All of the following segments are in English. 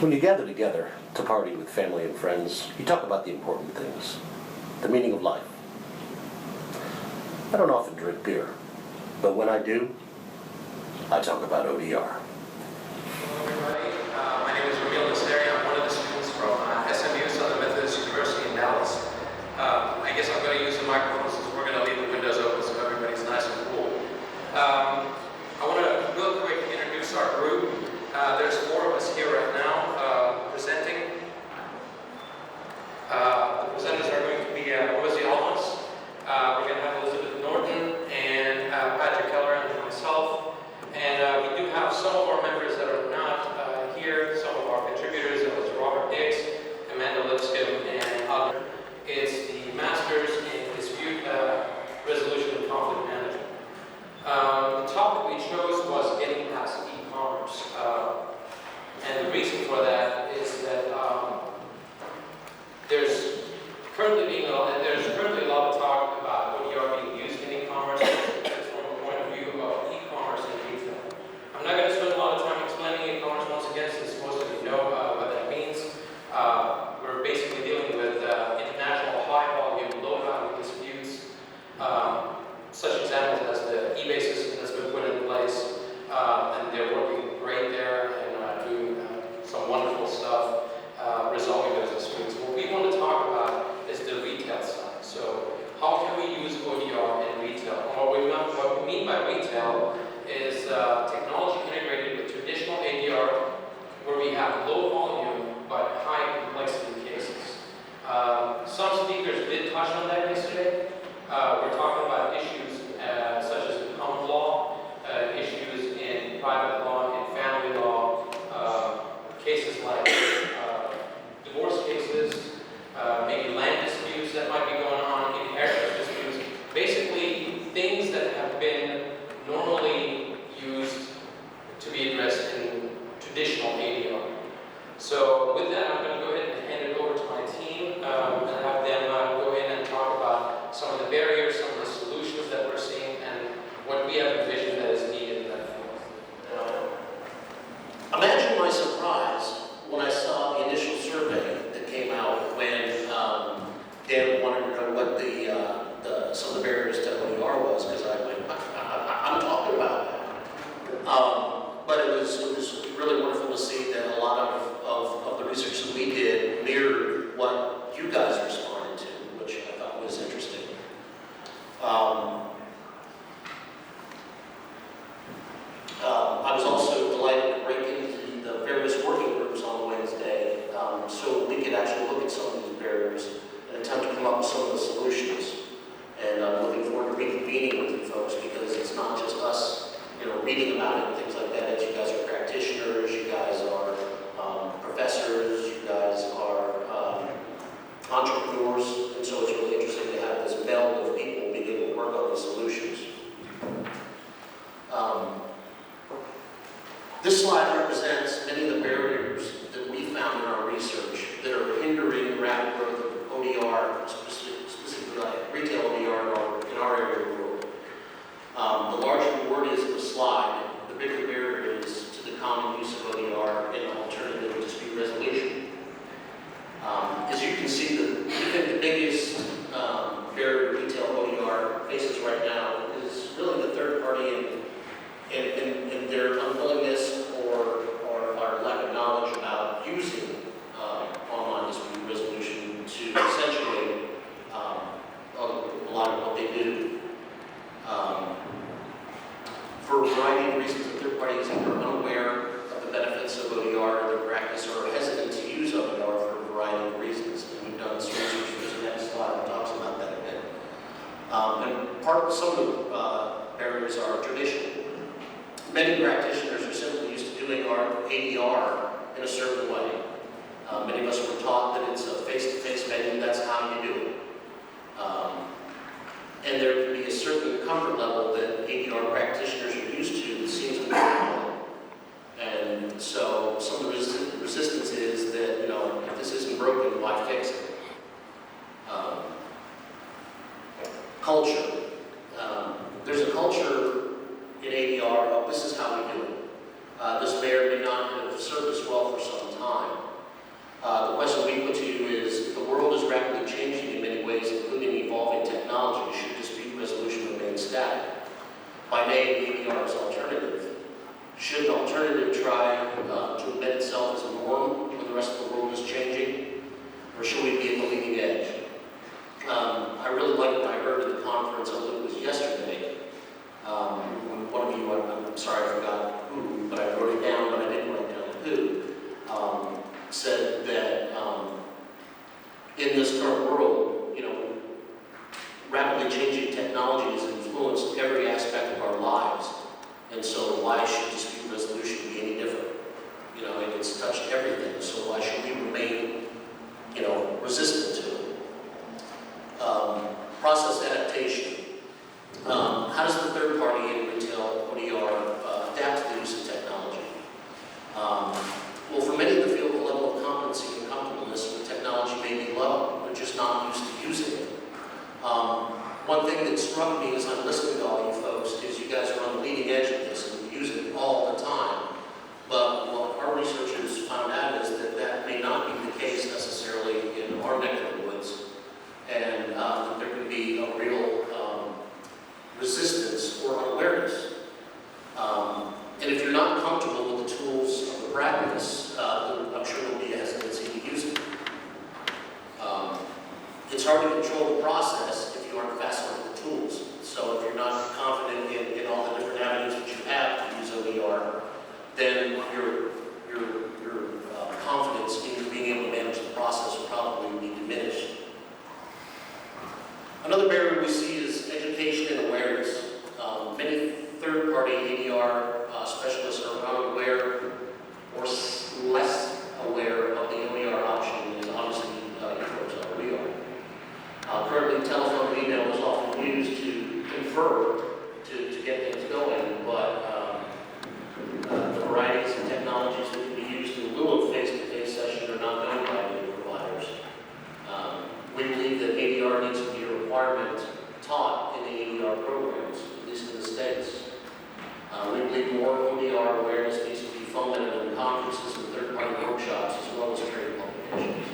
When you gather together to party with family and friends, you talk about the important things, the meaning of life. I don't often drink beer, but when I do, I talk about ODR. Hello everybody, my name is I'm one of the students from SMU, Sothern Methodist University in Dallas. I guess I'm going to use the microphone since we're going to leave the windows open so everybody's nice and cool. I want to real quick introduce our group. There's 4 of us here right now presenting. The presenters are going to be Rosie Almas. We're going to have Elizabeth Norton and Patrick Keller and myself. And we do have some of our members that are not here, some of our contributors. That was Robert Dix, Amanda Lipscomb, and other. It's the Masters in Dispute Resolution and Conflict Management. The topic we chose was getting past e-commerce. And the reason for that is that there's currently a lot of talk about ODR being used in e-commerce from the point of view of e-commerce and retail. I'm not going to spend a lot of time explaining e-commerce once again, since most of you know what that means. We're basically dealing with international high-volume, low-value disputes, such examples as the eBay system that's been put in place, and they're working great there and doing some wonderful stuff, resolving those disputes. What we want to talk about is the retail side. So how can we use ODR in retail? And what we mean by retail is technology integrated with traditional ADR, where we have low volume but high complexity cases. Some speakers did touch on that yesterday. We're talking about issues such as in common law, issues in private law, in family law, cases like divorce cases, maybe land disputes that might be going on, inheritance disputes, basically things that have been normally used to be addressed in traditional ADR. So with that, I'm going to go ahead and hand it over to my team and have them go in and talk about some of the barriers, some of the solutions that we're seeing, and what we have envisioned that is needed in that field. Imagine my surprise when I saw the initial survey that came out when Dan wanted to know what some of the barriers to ODR was, because I'm talking about that. But it was really wonderful to see that a lot of the research that we did mirrored what you guys responded to, which I thought was interesting. I was also delighted to break into the various working groups on Wednesday, so we could actually look at some of these barriers and attempt to come up with some of the solutions. And I'm looking forward to reconvening with you folks, because it's not just us, reading about it and things like that. You guys are practitioners, you guys are professors, you guys are entrepreneurs, and so it's really interesting to have this meld of people being able to work on these solutions. This slide represents many of the barriers that we found in our research that are hindering the rapid growth of ODR, specifically like retail ODR in our area of the world. The larger the word is in the slide, the bigger barrier is to the common use of ODR in alternative dispute resolution. As you can see, I think the biggest barrier retail ODR faces right now is really the third party and their unwillingness or our lack of knowledge about using online dispute resolution to accentuate a lot of what they do. For a variety of reasons, the third party is either unaware of the benefits of ODR in their practice or hesitant to use ODR for a variety of reasons. And we've done some research. There's the next slide that talks about that a bit. And some of the barriers are tradition. Many practitioners are simply used to doing our ADR in a certain way. Many of us were taught that it's a face-to-face venue, that's how you do it. And there can be a certain comfort level that ADR practitioners are used to that seems to be wrong. And so some of the resistance is that, if this isn't broken, why fix it? Culture. There's a culture in ADR of this is how we do it. This may or may not have served us well for some time. time. The question we put to you is, if the world is rapidly changing in many ways, including evolving technology, should dispute resolution remain static? By name, ADR is alternative. Should an alternative try to embed itself as a norm when the rest of the world is changing? Or should we be at the leading edge? I really liked what I heard at the conference, I believe it was yesterday. One of you, I'm sorry I forgot who, but I wrote it down, but I didn't write down who, said that in this current world, rapidly changing technology has influenced every aspect of our lives. And so why should dispute resolution be any different? And it's touched everything, so why should we remain, resistant to it? Process adaptation. How does the third party in retail ODR adapt to the use of technology? Well, for many in the field, the level of competency and comfortableness with technology may be low. They're just not used to using it. One thing that struck me as I'm listening to all you folks is you guys are on the leading edge of this and you use it all the time. But what our researchers found out is that that may not be the case necessarily in our neck of the woods, and that there could be a real resistance or unawareness. And if you're not comfortable with the tools of the practice, then I'm sure there'll be a hesitancy to use it. It's hard to control the process if you aren't fast enough with the tools. So if you're not confident in all the different avenues that you have to use ODR, then your confidence in being able to manage the process will probably be diminished. Another barrier we see is education and awareness. Many third-party ADR specialists are unaware or less aware of the ODR option, and obviously folks are we are. Currently, telephone and email is often used to confer, to get things going, but the varieties of technologies that can be used in lieu of face-to-face sessions are not known by any providers. We believe that ADR needs to be a requirement taught in the ADR programs, at least in the States. We believe more ODR awareness needs to be fomented in conferences and third-party workshops, as well as trade publications.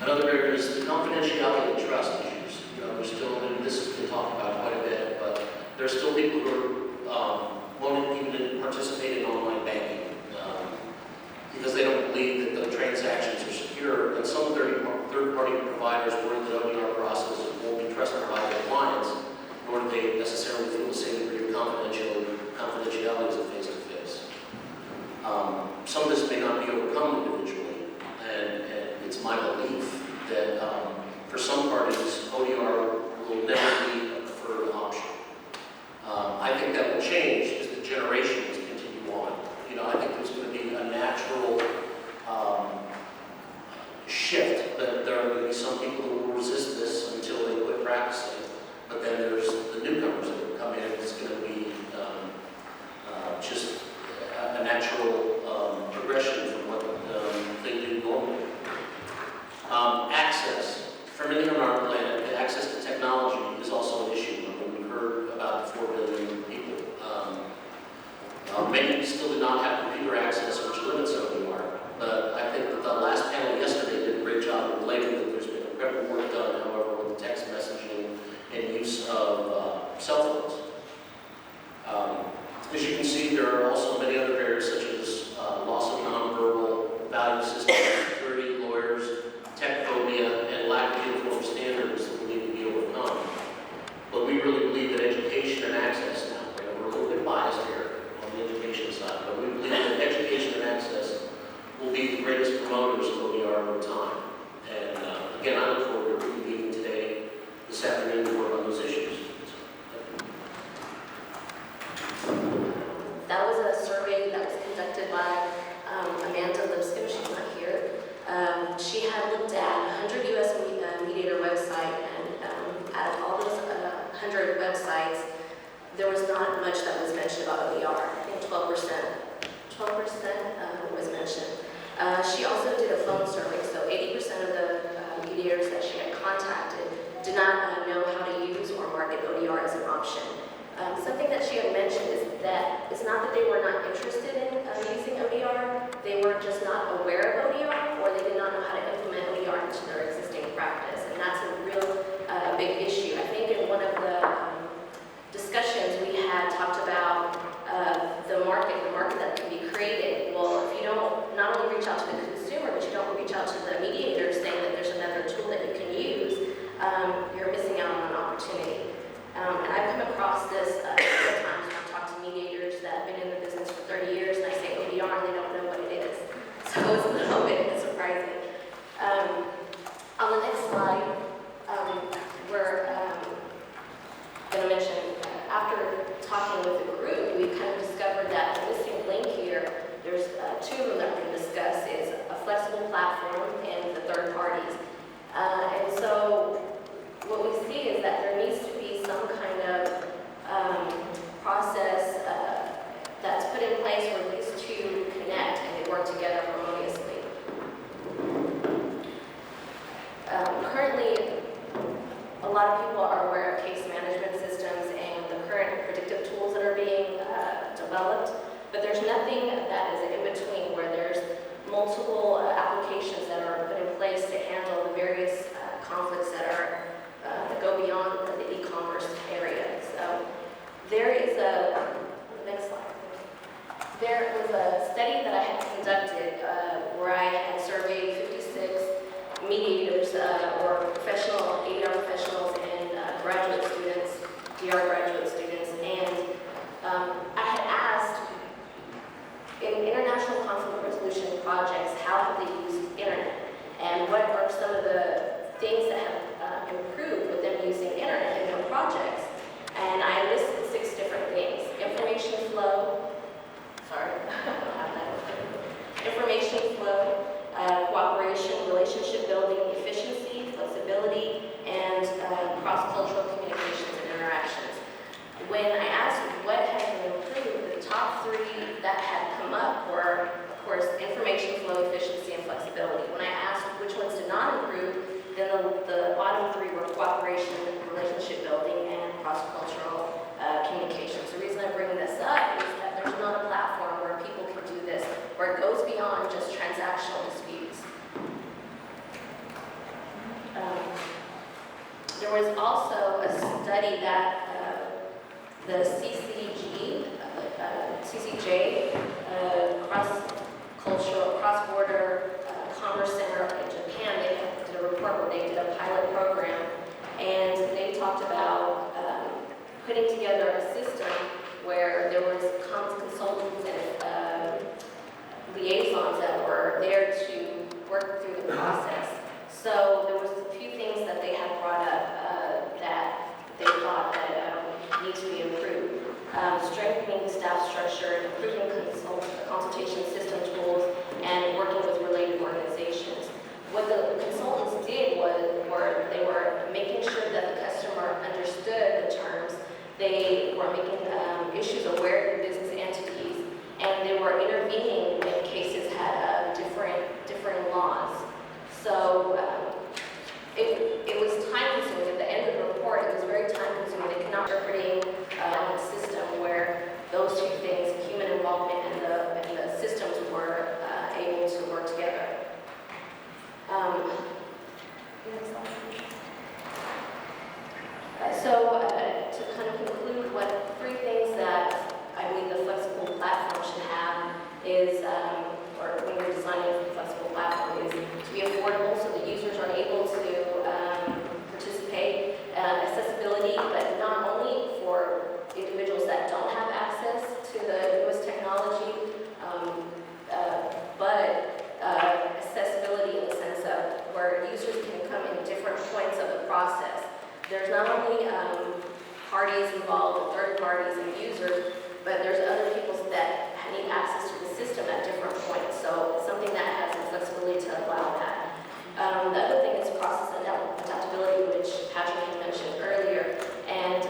Another area is the confidentiality and trust issues. There's still, and this has been talked about quite a bit, but there's still people who won't even participate in online banking because they don't believe that the transactions are secure, and some third-party providers worry that ODR processes won't be trusted by their clients, nor do they necessarily feel the same degree of confidentiality as a face-to-face. Some of this may not be overcome individually, and it's my belief that for some parties, ODR will never be a preferred option. I think that will change as the generations continue on. I think there's going to be a natural shift, that there are going to be some people who will resist this until they quit practicing. But then there's the newcomers that will come in. It's going to be just a natural progression from what they do normally. Access. For many on our planet, the access to technology is also an issue. We heard about the 4 billion people. Many still do not have computer access, which limits ODR. But I think that the last panel yesterday did a great job of relating that there's been incredible work done, however, with text messaging and use of cell phones. As you can see, there are also many other barriers such as loss of nonverbal value systems, security, lawyers, tech phobia, and lack of uniform standards that will need to be overcome. But we really believe that education and access now, we're a little bit biased here on the education side, but we believe that education and access will be the greatest promoters of ODR over time. And again, I look forward to meeting today, this afternoon, to work on those issues. That was a survey that was conducted by Amanda Lipscomb. She's not here. She had looked at 100 U.S. mediator website, and out of all those 100 websites, there was not much that was mentioned about ODR. I think 12% was mentioned. She also did a phone survey, so 80% of the mediators that she had contacted did not know how to use or market ODR as an option. Something that she had mentioned is that it's not that they were not interested in using ODR, they were just not aware of ODR, or they did not know how to implement ODR into their existing practice, and that's a real big issue. I think in one of the discussions we had talked about the market that can be created. Well, if you don't not only reach out to the consumer, but you don't reach out to the mediator saying that there's another tool that you can use, you're missing out on an opportunity. And I've come across this several times when I've talked to mediators that have been in the business for 30 years, and I say ODR and they don't know what it is. So it's a little bit surprising. On the next slide, we're going to mention, after talking with the group, we kind of discovered that the missing link here, there's two of them that we're going to discuss, is a flexible platform and the third parties. And so what we see is that there needs to be some kind of process that's put in place where these two connect and they work together harmoniously. Currently, a lot of people are aware of case management systems and the current predictive tools that are being developed, but there's nothing that is in between where there's multiple applications that are put in place to handle the various conflicts that go beyond the e-commerce area. So there is next slide. There was a study that I had conducted where I had surveyed 56 mediators or professional ADR professionals and graduate students, DR graduate students, and I had asked in international conflict resolution projects, how have they used internet, and what are some of the things that have improved with them using internet in their projects. And I listed 6 different things: information flow, sorry, I don't have that. Information flow, cooperation, relationship building, efficiency, flexibility, and cross-cultural communications and interactions. When I asked what had been improved, the top 3 that had come up were, of course, information flow, efficiency, and flexibility. When I asked which ones did not improve, then the bottom 3 were cooperation, relationship building, and cross-cultural communications. The reason I'm bringing this up is that there's not a platform where people can do this, where it goes beyond just transactional disputes. There was also a study that the CCJ, cross-border commerce center in Japan, they did a report where they did a pilot program, and they talked about putting together a system where there was consultants and liaisons that were there to work through the process. So there was a few things that they had brought up that they thought that need to be improved. Strengthening staff structure, improving consultation system tools, and working with related organizations. What the consultants did were they were making sure that the customer understood the terms. They were making issues aware of the business entities, and they were intervening when cases had different laws. So it was time consuming. At the end of the report, it was very time consuming. They could not interpreting a system where those two things, human involvement and the systems, were able to work together. Next slide. So to kind of conclude, what 3 things that I believe the flexible platform should have is, or when you're designing a flexible platform, is to be affordable so the users are able to participate, accessibility, but not only for individuals that don't have access to the newest technology, but accessibility in the sense of where users can come in different points of the process. There's not only parties involved, third parties and users, but there's other people that need access to the system at different points. So it's something that has the flexibility to allow that. The other thing is process adaptability, which Patrick had mentioned earlier. And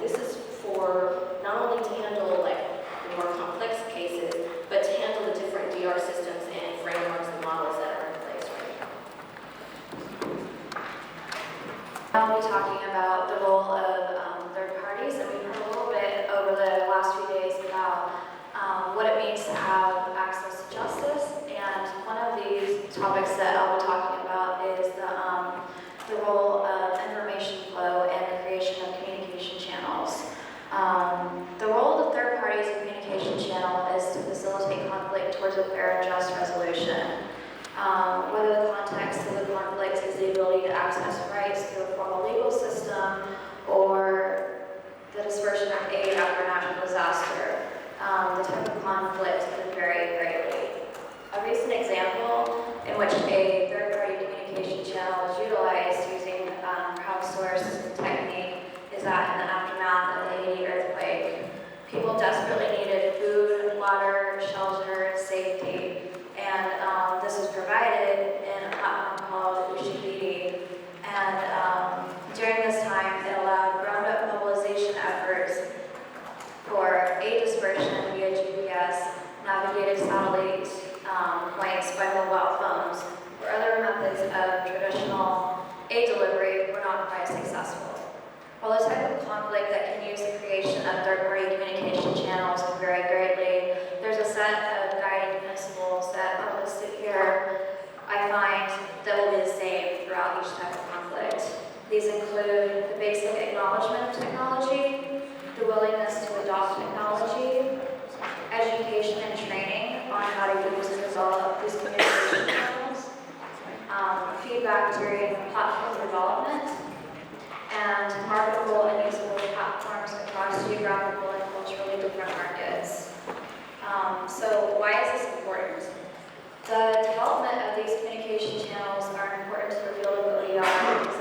this is for not only to handle like the more complex cases, but to handle the different DR systems and frameworks and models that are in place right now. I'll be talking about the role of third parties, and we've heard a little bit over the last few days about what it means to have access to justice towards a fair and just resolution. Whether the context of the conflict is the ability to access rights through a formal legal system or the dispersion of aid after a natural disaster, the type of conflict can vary greatly. A recent example in which a third-party communication channel was utilized using crowdsourced technique is that in the aftermath of the Haiti earthquake, people desperately needed food, water, shelter, safety, and this was provided in a platform called Ushahidi. And during this time, it allowed ground-up mobilization efforts for aid dispersion via GPS, navigated satellite points by mobile phones, or other methods of traditional aid delivery were not quite successful. While the type of conflict that can use the creation of third-party communication channels can vary greatly, there's a set of guiding principles that are listed here I find that will be the same throughout each type of conflict. These include the basic acknowledgement of technology, the willingness to adopt technology, education and training on how to use and develop these communication channels, feedback during platform development, and marketable and usable platforms across geographical and culturally different markets. So why is this important? The development of these communication channels are important to the field of ODR because